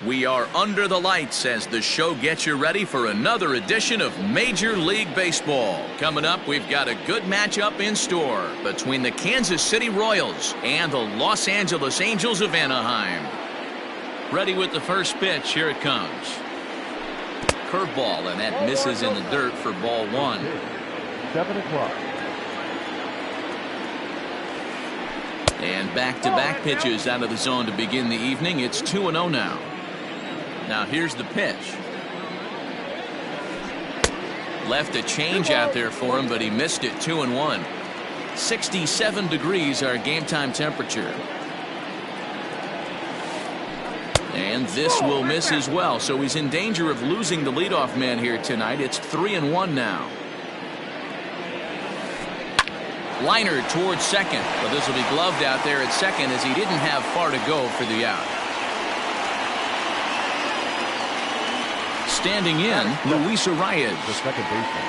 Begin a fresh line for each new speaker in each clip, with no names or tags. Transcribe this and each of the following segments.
We are under the lights as the show gets you ready for another edition of Major League Baseball. Coming up, we've got a good matchup in store between the Kansas City Royals and the Los Angeles Angels of Anaheim. Ready with the first pitch. Here it comes. Curveball, and that misses in the dirt for ball one.
7 o'clock.
And back-to-back pitches out of the zone to begin the evening. It's 2-0 now. Now here's the pitch. Left a change out there for him, but he missed it. 2-1. 67 degrees our game time temperature. And this will miss as well, so he's in danger of losing the leadoff man here tonight. It's 3-1 now. Liner towards second, but this will be gloved out there at second as he didn't have far to go for the out. Standing in, Luis Arias.
The second baseman,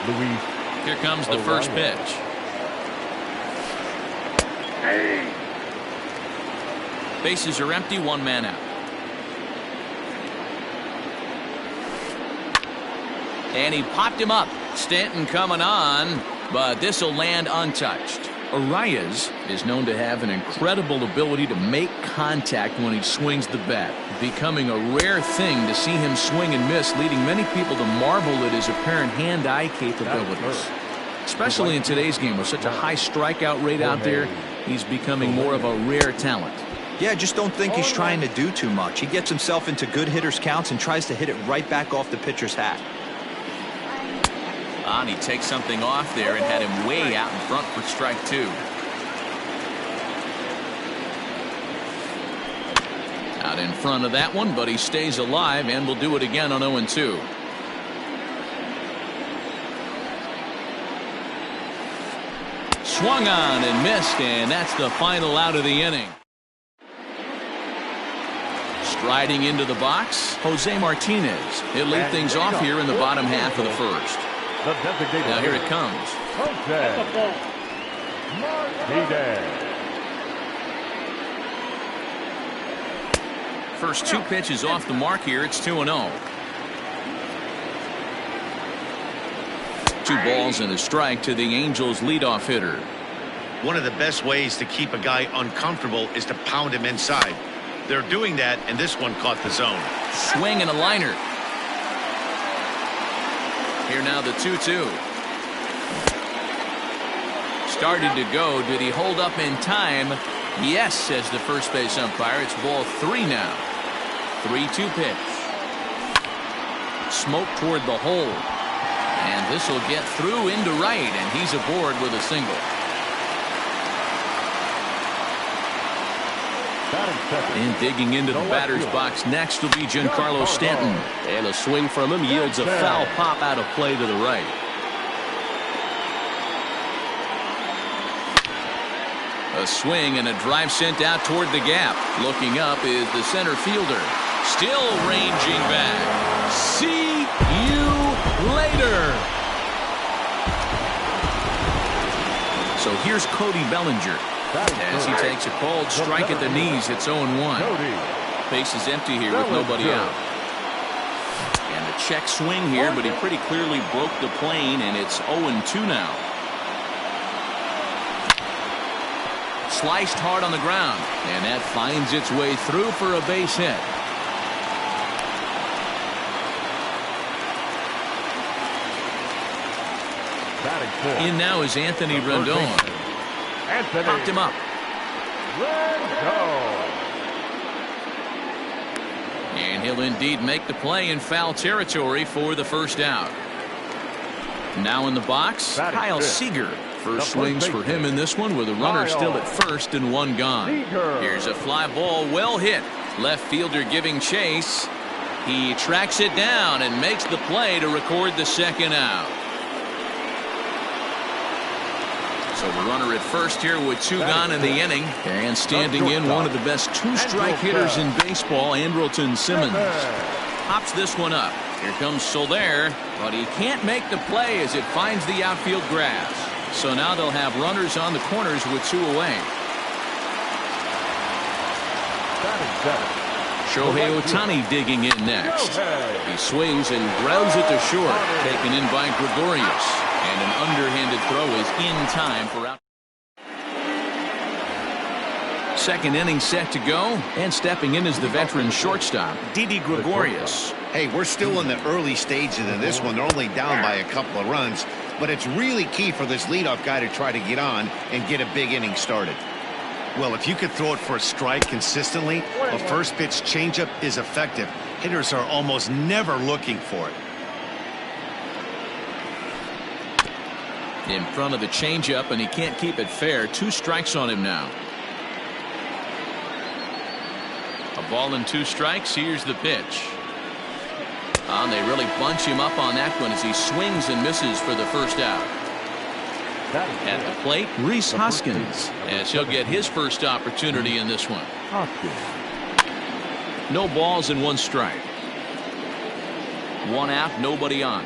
Luis.
Here comes the first pitch. Bases are empty, one man out. And he popped him up. Stanton coming on, but this will land untouched. Arias is known to have an incredible ability to make contact when he swings the bat, becoming a rare thing to see him swing and miss, leading many people to marvel at his apparent hand-eye capabilities. Especially in today's game with such a high strikeout rate out there, he's becoming more of a rare talent.
Yeah, I just don't think he's trying to do too much. He gets himself into good hitters' counts and tries to hit it right back off the pitcher's hat.
And he takes something off there and had him way out in front for strike two. Out in front of that one, but he stays alive and will do it again on 0-2. Swung on and missed, and that's the final out of the inning. Striding into the box, Jose Martinez. He'll lead things off here in the bottom half of the first. Now here it comes. First two pitches off the mark here. It's 2-0. 2 balls and a strike to the Angels leadoff hitter.
One of the best ways to keep a guy uncomfortable is to pound him inside. They're doing that, and this one caught the zone.
Swing and a liner. Here now the 2-2. Started to go. Did he hold up in time? Yes, says the first base umpire. It's ball 3 now. 3-2 pitch. Smoke toward the hole. And this will get through into right, and he's aboard with a single. And digging into the batter's box next will be Giancarlo Stanton. And a swing from him yields a foul pop out of play to the right. A swing and a drive sent out toward the gap. Looking up is the center fielder. Still ranging back. See you later. So here's Cody Bellinger. As he takes a cold strike at the knees, it's 0-1. Base is empty here with nobody out. And a check swing here, but he pretty clearly broke the plane, and it's 0-2 now. Sliced hard on the ground, and that finds its way through for a base hit. In now is Anthony Rendon. Popped him up. And he'll indeed make the play in foul territory for the first out. Now in the box, Kyle Seager. First swings for him in this one with a runner still at first and one gone. Here's a fly ball well hit. Left fielder giving chase. He tracks it down and makes the play to record the second out. So the runner at first here with 2 gone in the inning. And standing in, one of the best 2-strike hitters in baseball, Andrelton Simmons. Pops this one up. Here comes Soler, but he can't make the play as it finds the outfield grass. So now they'll have runners on the corners with 2 away. Shohei Ohtani digging in next. He swings and grounds it to short. Taken in by Gregorius. And an underhanded throw is in time for out. Second inning set to go. And stepping in is the veteran shortstop, Didi Gregorius.
Hey, we're still in the early stages of this one. They're only down by a couple of runs. But it's really key for this leadoff guy to try to get on and get a big inning started. Well, if you could throw it for a strike consistently, a first pitch changeup is effective. Hitters are almost never looking for it.
In front of the changeup, and he can't keep it fair. 2 strikes on him now. A ball and 2 strikes. Here's the pitch. And they really bunch him up on that one as he swings and misses for the first out. At the plate, Rhys Hoskins, as he'll get his first opportunity in this one. No balls and 1 strike. 1 out, nobody on.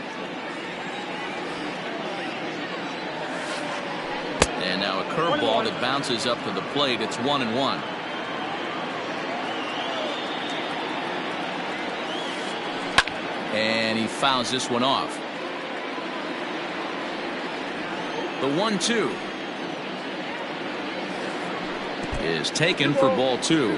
And now a curveball that bounces up to the plate. It's 1-1. And he fouls this one off. The 1-2 is taken for ball 2.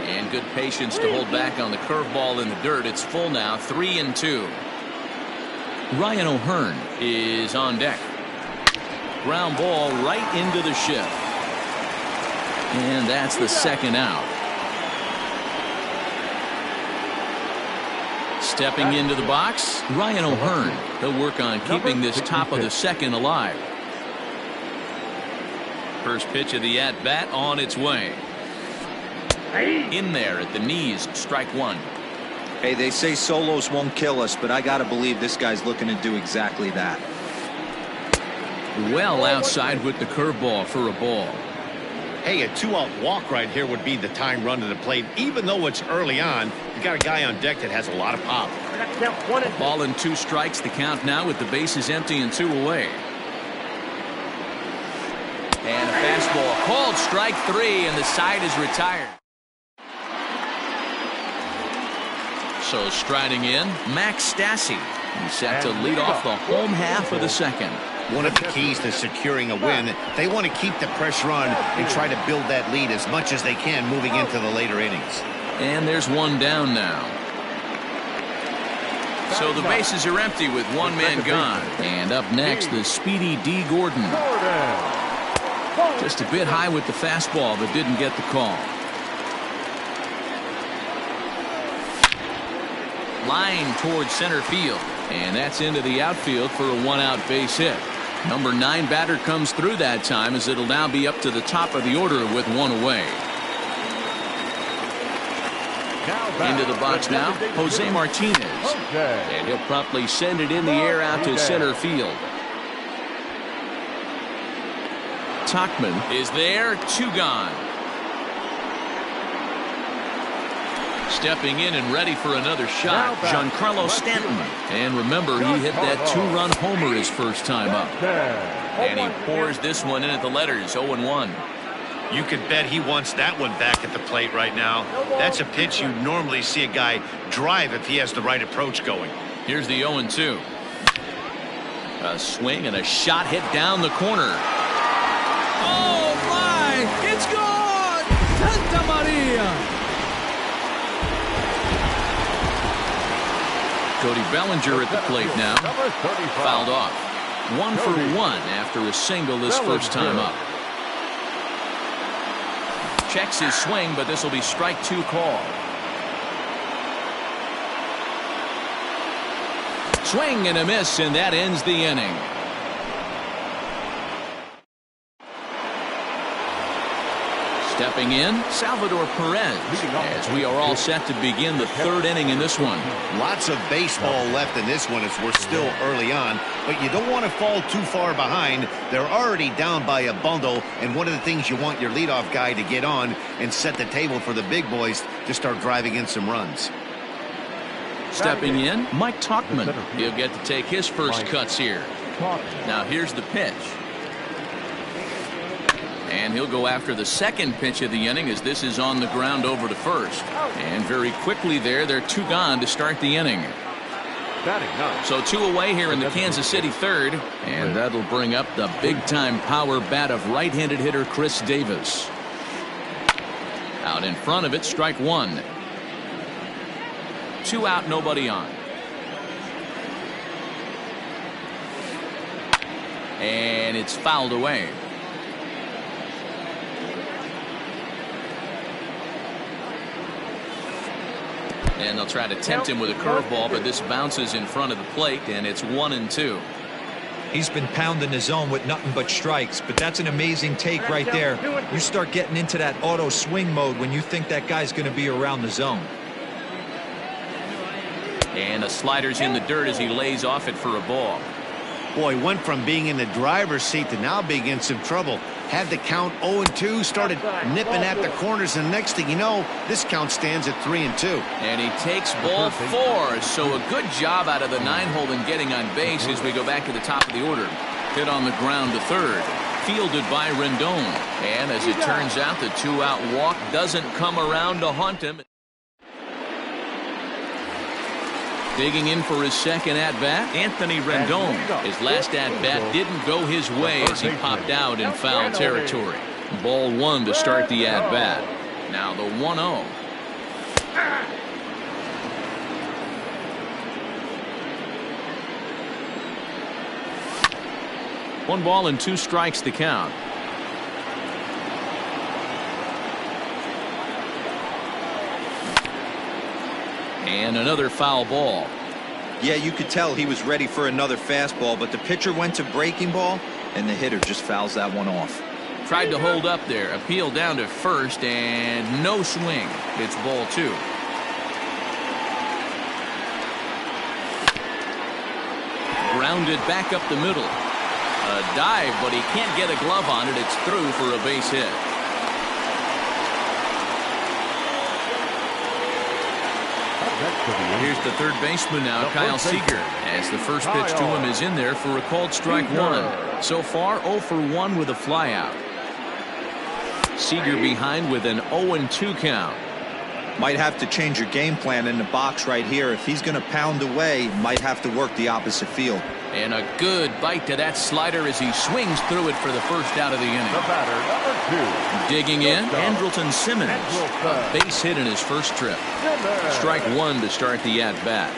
And good patience to hold back on the curveball in the dirt. It's full now, 3-2. Ryan O'Hearn is on deck. Ground ball right into the shift. And that's the second out. Stepping into the box, Ryan O'Hearn. He'll work on keeping this top of the second alive. First pitch of the at-bat on its way. In there at the knees, strike 1.
Hey, they say solos won't kill us, but I got to believe this guy's looking to do exactly that.
Well outside with the curveball for a ball.
Hey, a 2-out walk right here would be the time run to the plate. Even though it's early on, you got a guy on deck that has a lot of pop.
A ball and 2 strikes, the count now with the bases empty and 2 away. And a fastball called strike 3, and the side is retired. So striding in, Max Stassi. He's set to lead off the home half of the second.
One of the keys to securing a win, they want to keep the pressure on and try to build that lead as much as they can moving into the later innings.
And there's 1 down now. So the bases are empty with 1 man gone. And up next, the speedy D. Gordon. Just a bit high with the fastball, but didn't get the call. Line towards center field. And that's into the outfield for a 1-out base hit. Number 9 batter comes through that time, as it'll now be up to the top of the order with 1 away. Into the box now, Jose Martinez. And he'll promptly send it in the air out to center field. Tauchman is there, 2 gone. Stepping in and ready for another shot, Giancarlo Stanton. And remember, he hit that 2-run homer his first time up. And he pours this one in at the letters, 0-1.
You could bet he wants that one back at the plate right now. That's a pitch you normally see a guy drive if he has the right approach going.
Here's the 0-2. A swing and a shot hit down the corner. Oh, my! It's gone! Santa Maria! Cody Bellinger at the plate now. Fouled off. 1 for 1 after a single this first time up. Checks his swing, but this will be strike 2 call. Swing and a miss, and that ends the inning. Stepping in, Salvador Perez, as we are all set to begin the 3rd inning in this one.
Lots of baseball left in this one as we're still early on, but you don't want to fall too far behind. They're already down by a bundle, and one of the things you want your leadoff guy to get on and set the table for the big boys to start driving in some runs.
Stepping in, Mike Tauchman. He'll get to take his first cuts here. Now here's the pitch. And he'll go after the second pitch of the inning as this is on the ground over to first. And very quickly there, they're 2 gone to start the inning. So 2 away here in the Kansas City third. And that'll bring up the big-time power bat of right-handed hitter Chris Davis. Out in front of it, strike 1. 2 out, nobody on. And it's fouled away. And they'll try to tempt him with a curveball, but this bounces in front of the plate, and it's 1-2.
He's been pounding the zone with nothing but strikes, but that's an amazing take right there. You start getting into that auto swing mode when you think that guy's going to be around the zone.
And the slider's in the dirt as he lays off it for a ball.
Boy, went from being in the driver's seat to now being in some trouble. Had the count 0-2, started nipping at the corners, and next thing you know, this count stands at 3-2.
And he takes ball 4, so a good job out of the 9-hole in getting on base as we go back to the top of the order. Hit on the ground to third, fielded by Rendon. And as it turns out, the 2-out walk doesn't come around to haunt him. Digging in for his second at-bat, Anthony Rendon. His last at-bat didn't go his way as he popped out in foul territory. Ball 1 to start the at-bat. Now the 1-0. One ball and 2 strikes to count. And another foul ball.
Yeah, you could tell he was ready for another fastball, but the pitcher went to breaking ball, and the hitter just fouls that one off.
Tried to hold up there, appeal down to first, and no swing. It's ball 2. Grounded back up the middle. A dive, but he can't get a glove on it. It's through for a base hit. Here's the third baseman now, Kyle Seager, as the first pitch to him is in there for a called strike 1. So far 0 for 1 with a flyout. Seager behind with an 0-2 count.
Might have to change your game plan in the box right here. If he's going to pound away, might have to work the opposite field.
And a good bite to that slider as he swings through it for the first out of the inning.
The batter, number 2.
Digging in, Andrelton Simmons. A base hit in his first trip. Strike 1 to start the at-bat.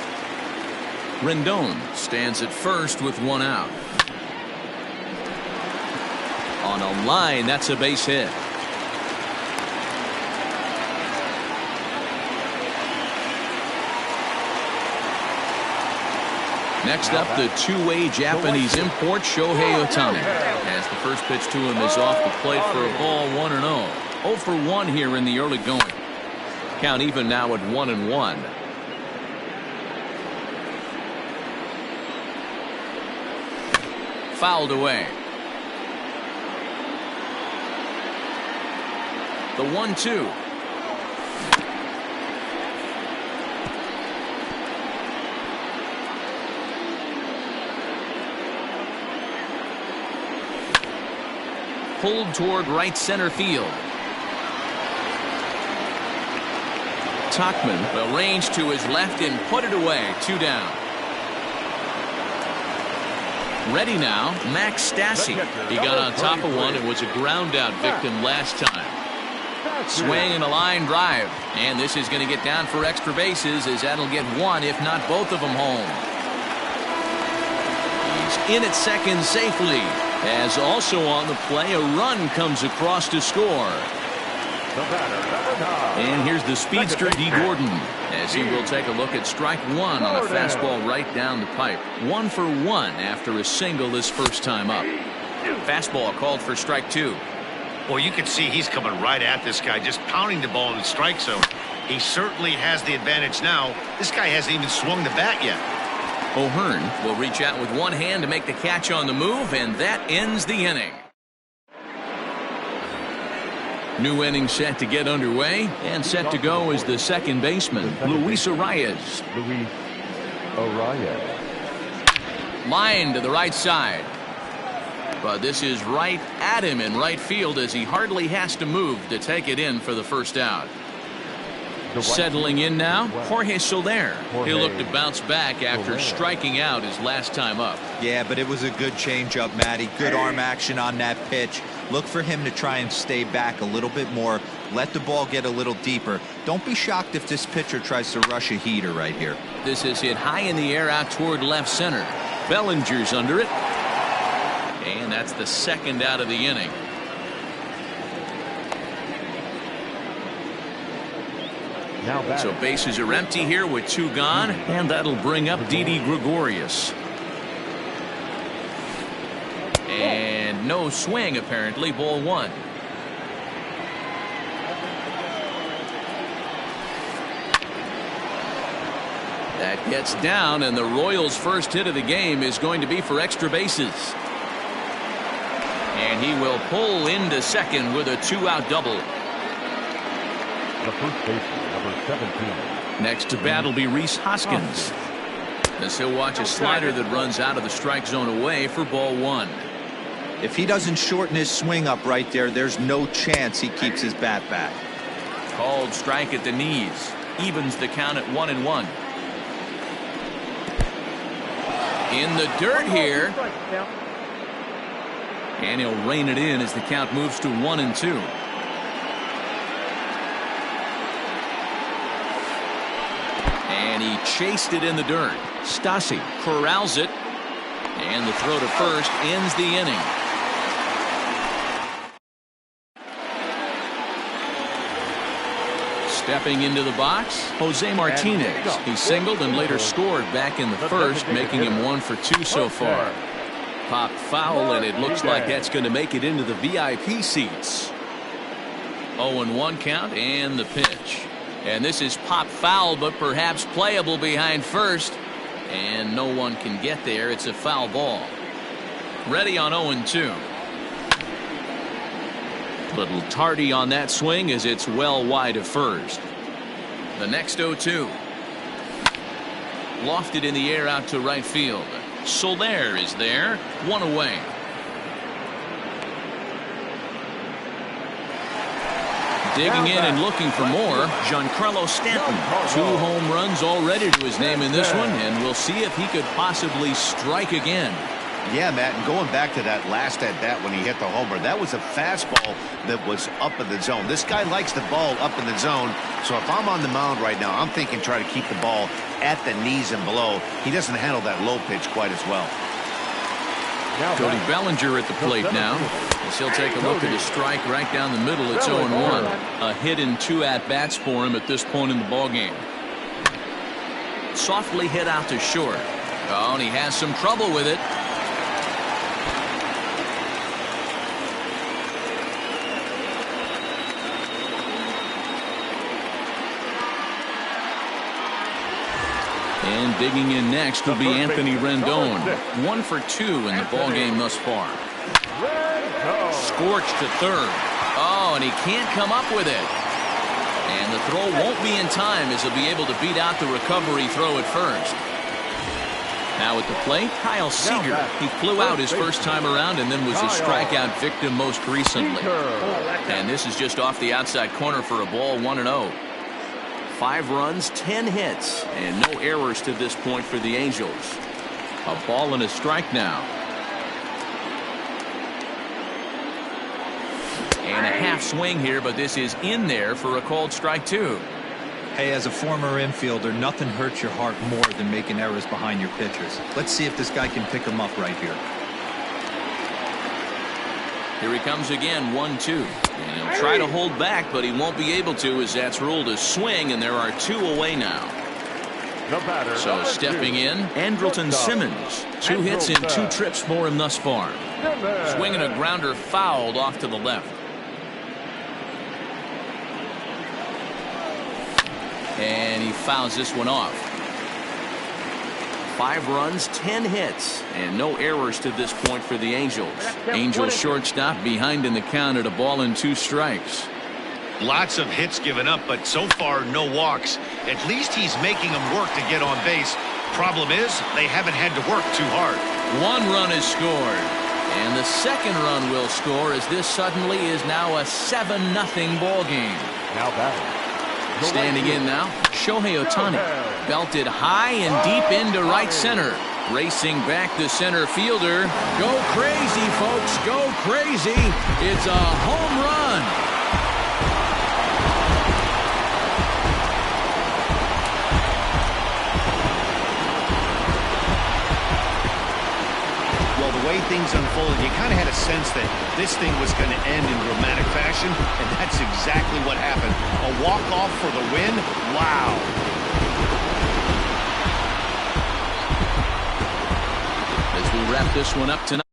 Rendon stands at first with 1 out. On a line, that's a base hit. Next up, the two-way Japanese import, Shohei Ohtani. As the first pitch to him is off the plate for a ball, 1-0. 0 for 1 here in the early going. Count even now at 1-1. Fouled away. The 1-2. Pulled toward right center field. Tauchman will range to his left and put it away. 2 down. Ready now, Max Stassi. He got on top of one and was a ground out victim last time. Swing and a line drive. And this is going to get down for extra bases as that'll get one, if not both of them home. He's in at second safely. As also on the play, a run comes across to score. And here's the speedster D. Gordon as he will take a look at strike 1 on a fastball right down the pipe. 1 for 1 after a single his first time up. Fastball called for strike 2.
Well, you can see he's coming right at this guy, just pounding the ball in the strike zone. He certainly has the advantage now. This guy hasn't even swung the bat yet.
O'Hearn will reach out with one hand to make the catch on the move, and that ends the inning. New inning set to get underway, and set to go is the second baseman, Luis Arias.
Luis Arias.
Line to the right side. But this is right at him in right field as he hardly has to move to take it in for the first out. Settling in now, Jorge Soler. He'll look to bounce back after striking out his last time up.
Yeah, but it was a good changeup, Matty. Good arm action on that pitch. Look for him to try and stay back a little bit more. Let the ball get a little deeper. Don't be shocked if this pitcher tries to rush a heater right here.
This is hit high in the air out toward left center. Bellinger's under it. And that's the second out of the inning. So bases are empty here with 2 gone, and that'll bring up Didi Gregorius. And no swing, apparently. Ball 1. That gets down, and the Royals' first hit of the game is going to be for extra bases. And he will pull into second with a 2-out double.
The first baseman, number 17.
Next to bat will be Rhys Hoskins, as he'll watch a slider that runs out of the strike zone away for ball 1.
If he doesn't shorten his swing up right there, there's no chance he keeps his bat back.
Called strike at the knees. Evens the count at 1-1. In the dirt here. And he'll rein it in as the count moves to 1-2. And he chased it in the dirt. Stassi corrals it. And the throw to first ends the inning. Stepping into the box, Jose Martinez. He singled and later scored back in the first, making him 1 for 2 so far. Pop foul, and it looks like that's going to make it into the VIP seats. 0-1 count and the pitch. And this is pop foul, but perhaps playable behind first. And no one can get there. It's a foul ball. Ready on 0-2. Little tardy on that swing as it's well wide of first. The next 0-2. Lofted in the air out to right field. Soler is there. 1 away. Digging in and looking for more, Giancarlo Stanton. 2 home runs already to his name in this one, and we'll see if he could possibly strike again.
Yeah, Matt, and going back to that last at bat when he hit the homer, that was a fastball that was up in the zone. This guy likes the ball up in the zone, so if I'm on the mound right now, I'm thinking try to keep the ball at the knees and below. He doesn't handle that low pitch quite as well.
Cody Bellinger at the plate now, as he'll take a look at his strike right down the middle. It's 0-1. A hit in 2 at-bats for him at this point in the ballgame. Softly hit out to short. Oh, and he has some trouble with it. And digging in next will be Anthony Rendon. 1 for 2 in the ballgame thus far. Scorched to third. Oh, and he can't come up with it. And the throw won't be in time as he'll be able to beat out the recovery throw at first. Now at the plate, Kyle Seager. He flew out his first time around and then was a strikeout victim most recently. And this is just off the outside corner for a ball, 1-0. 5 runs, 10 hits, and no errors to this point for the Angels. A ball and a strike now. And a half swing here, but this is in there for a called strike 2.
Hey, as a former infielder, nothing hurts your heart more than making errors behind your pitchers. Let's see if this guy can pick them up right here.
Here he comes again, 1-2. And he'll try to hold back, but he won't be able to as that's ruled a swing, and there are 2 away now. So stepping in, Andrelton Simmons. 2 hits in 2 trips for him thus far. Swinging a grounder fouled off to the left. And he fouls this one off. 5 runs, 10 hits, and no errors to this point for the Angels. Angels shortstop behind in the count at a ball and 2 strikes.
Lots of hits given up, but so far no walks. At least he's making them work to get on base. Problem is, they haven't had to work too hard.
1 run is scored. And the second run will score as this suddenly is now a 7-0 ball game.
Now batting.
Standing in now, Shohei Ohtani. Belted high and deep into right center. Racing back the center fielder. Go crazy, folks. Go crazy. It's a home run.
The way things unfolded, you kind of had a sense that this thing was going to end in dramatic fashion, and that's exactly what happened. A walk-off for the win? Wow.
As we wrap this one up tonight.